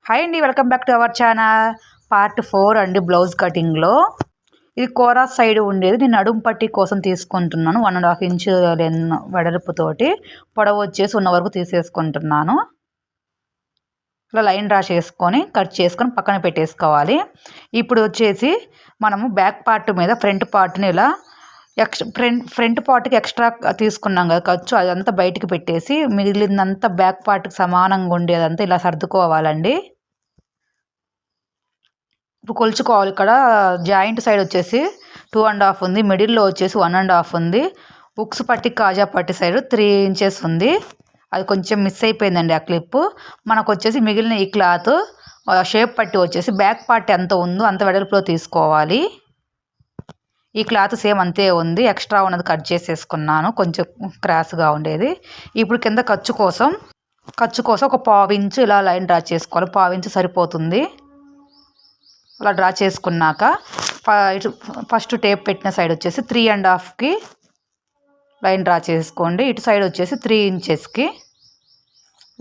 Hi అండి, welcome back to our channel. Part 4 అండి blouse కటింగ్లో. ఇది కోరా సైడ్ ఉండేది. నేను నడుము పట్టి కోసం తీసుకుంటున్నాను. 1.5 ఇంచ్ వెడల్పుతోటి పొడవు వచ్చేసి ఉన్న వరకు తీసేసుకుంటున్నాను. ఇలా లైన్ డ్రా చేసుకొని కట్ చేసుకొని పక్కన పెట్టేసుకోవాలి. ఇప్పుడు వచ్చేసి మనము బ్యాక్ పార్ట్ మీద ఫ్రంట్ పార్ట్ని ఇలా ఫ్రంట్ పార్ట్కి ఎక్స్ట్రా తీసుకున్నాం కదా ఖర్చు, అదంతా బయటికి పెట్టేసి మిగిలిందంతా బ్యాక్ పార్ట్కి సమానంగా ఉండేదంతా ఇలా సర్దుకోవాలండి. ఇప్పుడు కొలుచుకోవాలి. ఇక్కడ జాయింట్ సైడ్ వచ్చేసి 2.5 ఉంది, మిడిల్లో వచ్చేసి 1.5 ఉంది, ఉక్స్ పట్టి కాజా పట్టి సైడ్ 3 ఇంచెస్ ఉంది. అది కొంచెం మిస్ అయిపోయిందండి ఆ క్లిప్. మనకు వచ్చేసి మిగిలిన ఈ క్లాత్ షేప్ పట్టి వచ్చేసి బ్యాక్ పార్ట్ ఎంత ఉందో అంత వెడల్పులో తీసుకోవాలి. ఈ క్లాత్ సేమ్ అంతే ఉంది, ఎక్స్ట్రా ఉన్నది కట్ చేసేసుకున్నాను, కొంచెం క్రాస్గా ఉండేది. ఇప్పుడు కింద ఖర్చు కోసం ఒక 1/4 ఇంచు ఇలా లైన్ డ్రా చేసుకోవాలి. 1/4 ఇంచు సరిపోతుంది. అలా డ్రా చేసుకున్నాక ఫస్ట్ టేప్ పెట్టిన సైడ్ వచ్చేసి 3.5కి లైన్ డ్రా చేసుకోండి. ఇటు సైడ్ వచ్చేసి 3 ఇంచెస్కి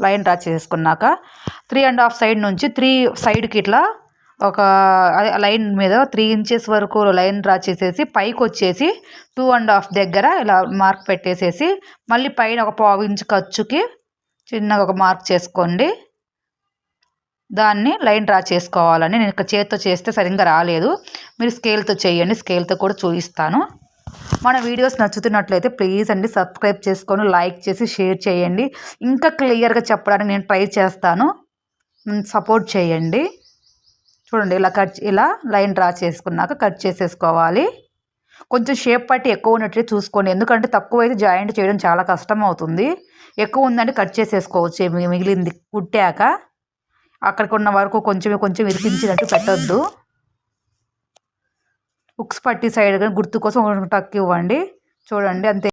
లైన్ డ్రా చేసుకున్నాక 3.5 సైడ్ నుంచి 3 సైడ్కి ఇట్లా ఒక లైన్ మీద 3 ఇంచెస్ వరకు లైన్ డ్రా చేసేసి పైకి వచ్చేసి 2.5 దగ్గర ఇలా మార్క్ పెట్టేసేసి మళ్ళీ పైన ఒక 1/4 ఇంచు ఖర్చుకి చిన్నగా ఒక మార్క్ చేసుకోండి. దాన్ని లైన్ డ్రా చేసుకోవాలని నేను ఇక్కడ చేతితో చేస్తే సరిగ్గా రాలేదు, మీరు స్కేల్తో చేయండి, స్కేల్తో కూడా చూపిస్తాను. మన వీడియోస్ నచ్చుతున్నట్లయితే ప్లీజ్ అండి సబ్స్క్రైబ్ చేసుకొని లైక్ చేసి షేర్ చేయండి. ఇంకా క్లియర్గా చెప్పడానికి నేను ట్రై చేస్తాను, సపోర్ట్ చేయండి. చూడండి ఇలా లైన్ డ్రా చేసుకున్నాక కట్ చేసేసుకోవాలి. కొంచెం షేప్ పట్టి ఎక్కువ ఉన్నట్లే చూసుకోండి, ఎందుకంటే తక్కువ అయితే జాయింట్ చేయడం చాలా కష్టం అవుతుంది. ఎక్కువ ఉందంటే కట్ చేసేసుకోవచ్చు. మిగిలింది కుట్టాక అక్కడికి ఉన్న వరకు కొంచెం ఇరిపించినట్టు పెట్టొద్దు. ఉక్స్ పట్టి సైడ్ గుర్తు కోసం టక్ ఇవ్వండి. చూడండి అంతే.